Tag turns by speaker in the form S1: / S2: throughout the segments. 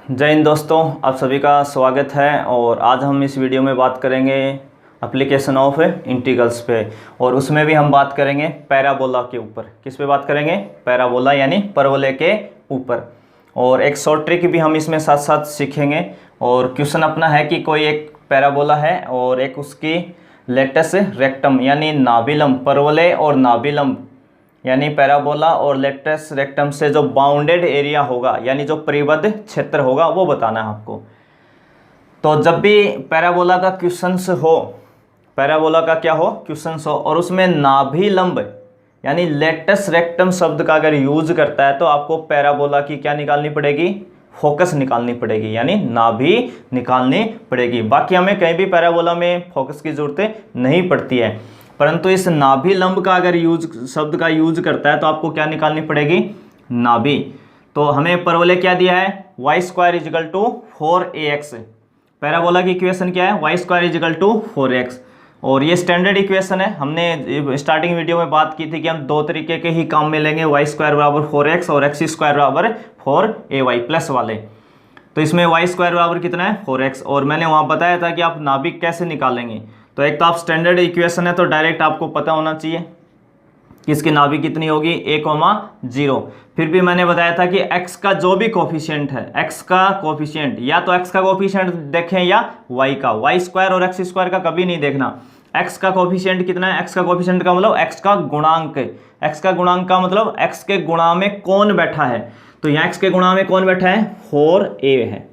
S1: जय हिंद दोस्तों, आप सभी का स्वागत है। और आज हम इस वीडियो में बात करेंगे एप्लीकेशन ऑफ इंटीग्रल्स पे, और उसमें भी हम बात करेंगे पैराबोला के ऊपर। किस पे बात करेंगे? पैराबोला यानी परवलय के ऊपर। और एक शॉर्ट ट्रिक भी हम इसमें साथ साथ सीखेंगे। और क्वेश्चन अपना है कि कोई एक पैराबोला है और एक उसकी लेटस रेक्टम यानी नाभिलंब, परवलय और नाभिलंब यानी पैराबोला और लेटस रेक्टम से जो बाउंडेड एरिया होगा यानी जो परिबद्ध क्षेत्र होगा वो बताना है आपको। तो जब भी पैराबोला का क्वेश्चंस हो, पैराबोला का क्या हो? क्वेश्चंस हो, और उसमें नाभिलंब यानी लेटस रेक्टम शब्द का अगर यूज करता है तो आपको पैराबोला की क्या निकालनी पड़ेगी? फोकस निकालनी पड़ेगी, यानी नाभि निकालनी पड़ेगी। बाकी हमें कहीं भी पैराबोला में फोकस की जरूरत नहीं पड़ती है, परंतु इस नाभिलंब का अगर शब्द का यूज करता है तो आपको क्या निकालनी पड़ेगी? नाभि। तो हमें परवलय क्या दिया है? y² = 4ax। पैराबोला की इक्वेशन क्या है? y² = 4x। और ये स्टैंडर्ड इक्वेशन है। हमने स्टार्टिंग वीडियो में बात की थी कि हम दो तरीके के ही काम में लेंगे, y² = 4x और x² = 4ay प्लस वाले। तो इसमें y² कितना है? 4x। और मैंने वहाँ बताया था कि आप नाभि कैसे निकालेंगे। तो एक तो आप स्टैंडर्ड इक्वेशन है तो डायरेक्ट आपको पता होना चाहिए कि इसकी नाभि कितनी होगी? a, 0। फिर भी मैंने बताया था कि x का जो भी कोफिशिएंट है, x का कोफिशिएंट, या तो x का कोफिशिएंट देखें या y का। y² और x² का कभी नहीं देखना। x का कोफिशिएंट कितना है? x का कोफिशिएंट का मतलब x का गुणांक। x का गुणांक का मतलब x के गुणा में कौन बैठा है। तो यहाँ x के गुणा में कौन बैठा है? 4a है।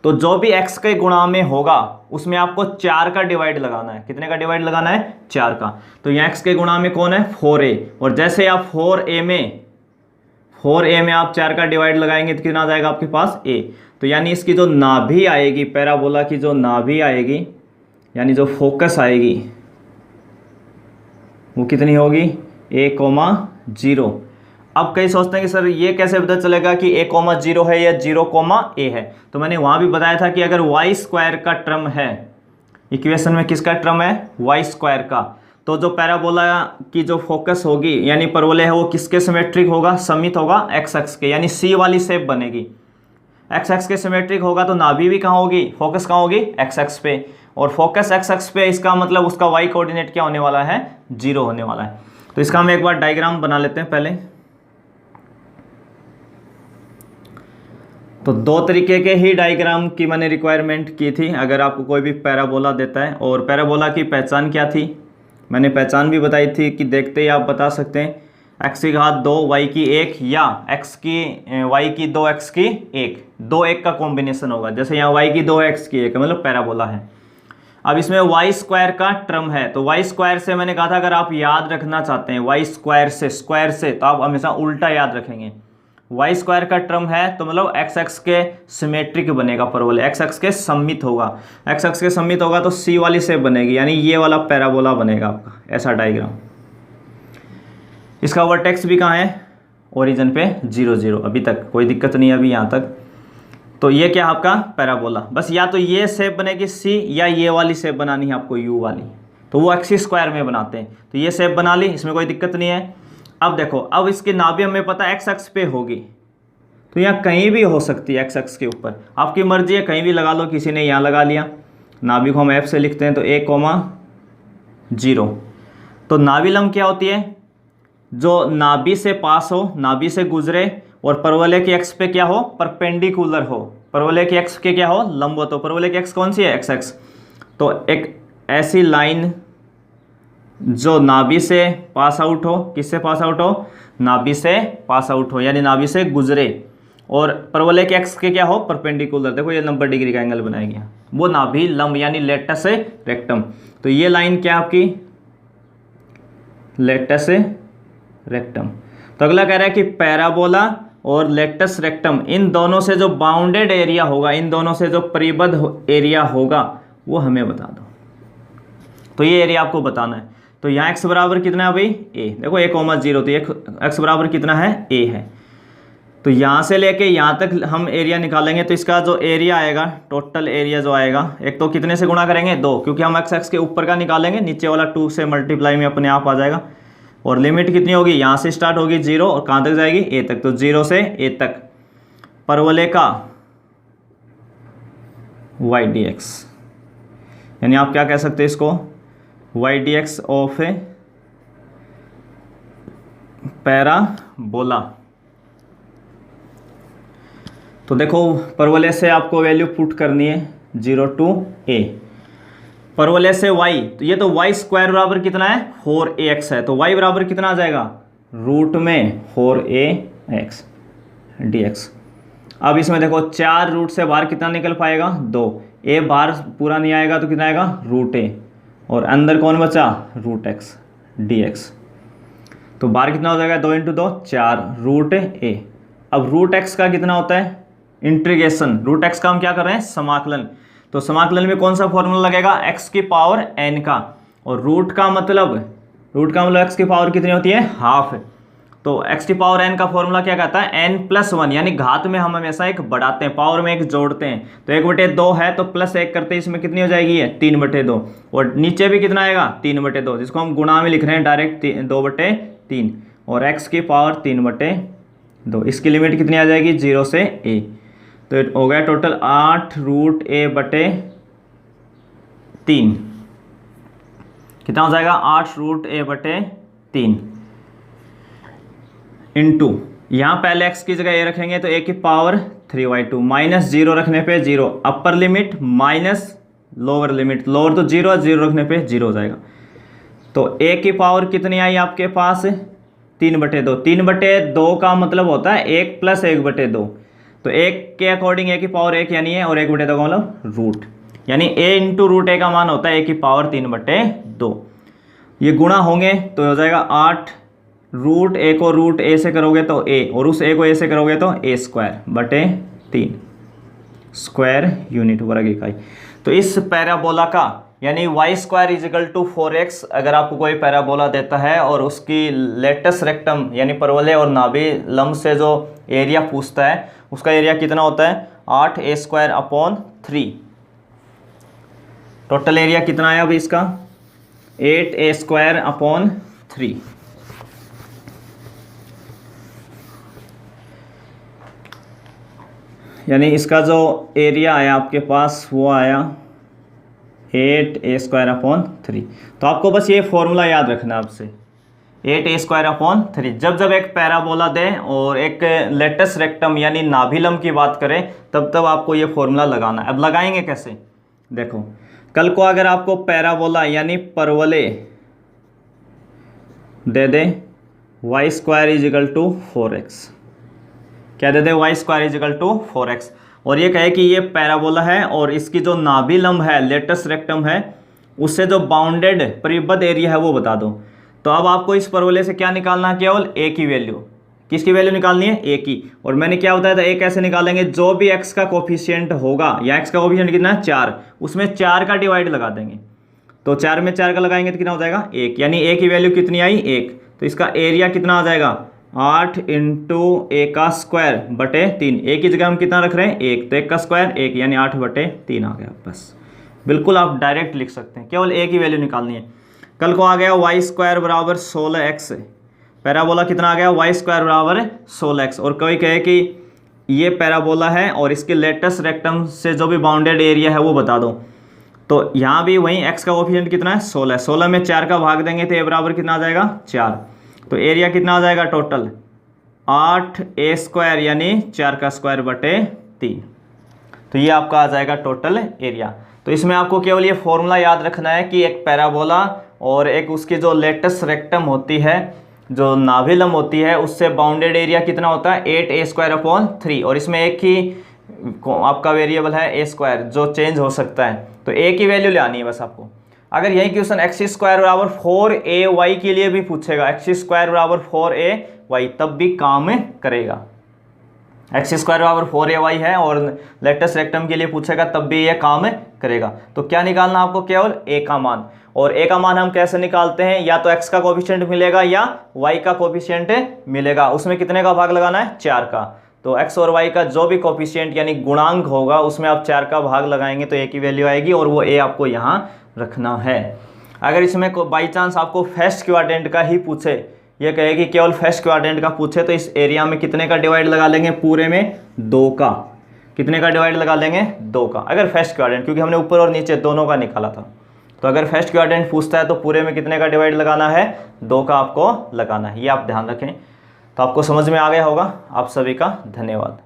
S1: तो जो भी x के गुणा में होगा उसमें आपको 4 का डिवाइड लगाना है। कितने का डिवाइड लगाना है? 4 का। तो यहाँ x के गुणा में कौन है? 4a। और जैसे आप 4a में आप 4 का डिवाइड लगाएंगे तो कितना आ जाएगा आपके पास? a। तो यानी इसकी जो नाभि आएगी, पैराबोला की जो नाभि आएगी यानी जो फोकस आएगी वो कितनी होगी? a, 0। अब कई सोचते हैं कि सर ये कैसे पता चलेगा कि a, 0 है या 0, a है। तो मैंने वहाँ भी बताया था कि अगर y² का टर्म है, इक्वेशन में किसका टर्म है? y² का। तो जो पैराबोला की जो फोकस होगी यानी परवलय है वो किसके सिमेट्रिक होगा? सममित होगा x अक्ष के, यानी C वाली शेप बनेगी। x अक्ष के सिमेट्रिक होगा तो नाभि भी कहाँ होगी? फोकस कहाँ होगी? x अक्ष पे। और फोकस x अक्ष पे, इसका मतलब उसका y कोऑर्डिनेट क्या होने वाला है? 0 होने वाला है। तो इसका हम एक बार डायग्राम बना लेते हैं पहले। तो दो तरीके के ही डायग्राम की मैंने रिक्वायरमेंट की थी अगर आपको कोई भी पैराबोला देता है। और पैराबोला की पहचान क्या थी? मैंने पहचान भी बताई थी कि देखते ही आप बता सकते हैं, x की घात 2 y की 1 या y की 2 x की 1, 2 1 का कॉम्बिनेशन होगा। जैसे यहाँ y की 2 x की 1 मतलब पैराबोला है। अब इसमें y² का टर्म है, तो y² से मैंने कहा था अगर आप याद रखना चाहते हैं y² से स्क्वायर से, तो आप हमेशा उल्टा याद रखेंगे। y² का टर्म है तो मतलब x अक्ष के सिमेट्रिक बनेगा परवलय, x अक्ष के सममित होगा। x अक्ष के सममित होगा तो C वाली शेप बनेगी, यानी ये वाला पैराबोला बनेगा आपका, ऐसा डायग्राम। इसका वर्टेक्स भी कहाँ है? ओरिजिन पे 0 0। अभी तक कोई दिक्कत नहीं है अभी यहाँ तक। तो ये क्या आपका पैराबोला? बस या तो ये शेप बनेगी C या ये वाली शेप बनानी है आपको U वाली, तो वो x² में बनाते हैं। तो ये शेप बना ली, इसमें कोई दिक्कत नहीं है। अब देखो, अब इसकी नाभि हमें पता है x अक्ष पे होगी, तो यहाँ कहीं भी हो सकती है x अक्ष के ऊपर, आपकी मर्जी है, कहीं भी लगा लो। किसी ने यहाँ लगा लिया। नाभि को हम f से लिखते हैं तो a, 0। तो नाभिलंब क्या होती है? जो नाभि से पास हो, नाभि से गुजरे और परवलय के अक्ष पे क्या हो? परपेंडिकुलर हो। परवलय के अक्ष के क्या हो? लंबवत हो। परवलय की अक्ष कौन सी है? x अक्ष। तो एक ऐसी लाइन जो नाभि से पास आउट हो, किससे पास आउट हो? नाभि से पास आउट हो, यानी नाभि से गुजरे, और परवलय के अक्ष के क्या हो? परपेंडिकुलर। देखो ये 90 डिग्री का एंगल बनाएगी, वो नाभिलंब यानी लेटस रेक्टम। तो ये लाइन क्या आपकी? लेटस रेक्टम। तो अगला कह रहा है कि पैराबोला और लेटस रेक्टम, इन दोनों से जो बाउंडेड एरिया होगा, इन दोनों से जो परिबद्ध एरिया होगा वो हमें बता दो। तो ये एरिया आपको बताना है। तो यहाँ x बराबर कितना है भाई? a। देखो a, 0, तो ये x बराबर कितना है? a है। तो यहाँ से लेके यहाँ तक हम एरिया निकालेंगे तो इसका जो एरिया आएगा, टोटल एरिया जो आएगा, एक तो कितने से गुणा करेंगे? 2, क्योंकि हम x के ऊपर का निकालेंगे, नीचे वाला 2 से मल्टीप्लाई में अपने आप आ जाएगा। और लिमिट कितनी होगी? यहाँ से स्टार्ट होगी 0 और कहाँ तक जाएगी? a तक। तो 0 से a तक परवलय का वाई डी एक्स, यानी आप क्या कह सकते हैं इसको, y d x of a parabola. तो देखो परवलय से आपको वैल्यू पुट करनी है 0 to a, परवलय से y, तो ये तो y स्क्वायर बराबर कितना है 4ax है, तो y बराबर कितना आ जाएगा रूट में 4ax dx। अब इसमें देखो 4 रूट से बाहर कितना निकल पाएगा 2, a बाहर पूरा नहीं आएगा तो कितना आएगा रूट a, और अंदर कौन बचा रूट x dx। तो बाहर कितना हो जाएगा 2 × 2 4 रूट a। अब रूट x का कितना होता है इंटीग्रेशन, रूट x का हम क्या कर रहे हैं समाकलन, तो समाकलन में कौन सा फॉर्मूला लगेगा x की पावर n का, और रूट का मतलब x की पावर कितनी होती है हाफ, तो x की पावर n का फॉर्मूला क्या कहता है n+1, यानी घात में हम हमेशा एक बढ़ाते हैं, पावर में एक जोड़ते हैं, तो 1/2 है तो +1 करते हैं, इसमें कितनी हो जाएगी है 3/2, और नीचे भी कितना आएगा 3/2, जिसको हम गुणा में लिख रहे हैं डायरेक्ट 2/3, और x की पावर 3/2, इसकी लिमिट कितनी आ जाएगी 0 से a, तो हो गया टोटल 8 रूट a/3, कितना हो जाएगा 8 रूट a/3 इंटू, यहाँ पहले x की जगह a रखेंगे तो a की पावर 3/2 माइनस 0 रखने पे 0, upper limit minus lower limit, lower तो 0 रखने पे 0 हो जाएगा, तो a की पावर कितनी आई आपके पास 3/2, 3/2 का मतलब होता है 1 + 1/2, तो 1 के अकॉर्डिंग a की पावर 1 यानी है, और 1/2 का मतलब रूट, यानी a × रूट a का मान होता है a की पावर 3/2, ये गुणा होंगे तो हो जाएगा 8, रूट a को रूट a से करोगे तो a, और उस a को a से करोगे तो a²/3 स्क्वायर यूनिट वर्ग इकाई। तो इस पैराबोला का यानी y² = 4x, अगर आपको कोई पैराबोला देता है और उसकी लेटस रेक्टम यानी परवलय और नाभि लंब से जो एरिया पूछता है उसका एरिया कितना होता है 8a²/3, टोटल एरिया कितना है अब इसका 8a²/3, यानी इसका जो एरिया आया आपके पास वो आया 8a²/3। तो आपको बस ये फॉर्मूला याद रखना है आपसे 8a²/3, जब एक पैराबोला दें और एक लेटस रेक्टम यानी नाभिलम की बात करें तब आपको ये फॉर्मूला लगाना है। अब लगाएंगे कैसे, देखो कल को अगर आपको पैराबोला यानी परवलय दे दे y² = 4x, क्या दे दे y² = 4x, और ये कहे कि ये पैराबोला है और इसकी जो नाभिलंब है लेटस रेक्टम है उससे जो बाउंडेड परिबद्ध एरिया है वो बता दो, तो अब आपको इस परवलय से क्या निकालना है केवल a की वैल्यू, किसकी वैल्यू निकालनी है a की, और मैंने क्या बताया था a कैसे निकालेंगे, जो भी x का कोफिशिएंट होगा या x का कोफिशिएंट कितना है 4, उसमें 4 का डिवाइड लगा देंगे, तो 4 में 4 का लगाएंगे तो कितना हो जाएगा 1, यानी a की वैल्यू कितनी आई 1, तो इसका एरिया कितना आ जाएगा 8 × a²/3, a की जगह हम कितना रख रहे हैं 1, तो 1 का स्क्वायर 1, यानी 8/3 आ गया, बस बिल्कुल आप डायरेक्ट लिख सकते हैं, केवल a की वैल्यू निकालनी है। कल को आ गया y² = 16x, पैराबोला कितना आ गया y² = 16x, और कोई कहे कि ये पैराबोला है और इसके लेटस रेक्टम से जो भी बाउंडेड एरिया है वो बता दो, तो यहाँ भी वहीं x का कोफिशिएंट कितना है 16, 16 में 4 का भाग देंगे तो a बराबर कितना आ जाएगा 4, तो एरिया कितना आ जाएगा टोटल 8a² यानी 4 का स्क्वायर/3, तो ये आपका आ जाएगा टोटल एरिया। तो इसमें आपको केवल ये फॉर्मूला याद रखना है कि एक पैराबोला और एक उसकी जो लेटस रेक्टम होती है जो नाभिलंब होती है उससे बाउंडेड एरिया कितना होता है 8a²/3, और इसमें एक ही आपका वेरिएबल है a² जो चेंज हो सकता है, तो a की वैल्यू ले आनी है बस आपको। अगर यही क्वेश्चन x² = 4ay के लिए भी पूछेगा, x² = 4ay तब भी काम करेगा, x² = 4ay है और लेटस रेक्टम के लिए पूछेगा तब भी ये काम करेगा। तो क्या निकालना आपको केवल a का मान, और a का मान हम कैसे निकालते हैं, या तो x का कोफिशिएंट मिलेगा या y का कोफिशिएंट मिलेगा, उसमें कितने का भाग लगाना है 4 का, तो x और y का जो भी कोफिशिएंट यानी गुणांक होगा उसमें आप 4 का भाग लगाएंगे तो a की वैल्यू आएगी, और वो a आपको यहाँ रखना है। अगर इसमें बाई चांस आपको फर्स्ट क्वाड्रेंट का ही पूछे, ये कहे कि केवल फर्स्ट क्वाड्रेंट का पूछे, तो इस एरिया में कितने का डिवाइड लगा लेंगे पूरे में 2 का, कितने का डिवाइड लगा लेंगे, 2 का। अगर फर्स्ट क्वाड्रेंट, क्योंकि हमने ऊपर और नीचे दोनों का निकाला था, तो अगर फर्स्ट क्वाड्रेंट पूछता है तो पूरे में कितने का डिवाइड लगाना है, 2 का आपको लगाना है। ये आप ध्यान रखें। तो आपको समझ में आ गया होगा। आप सभी का धन्यवाद।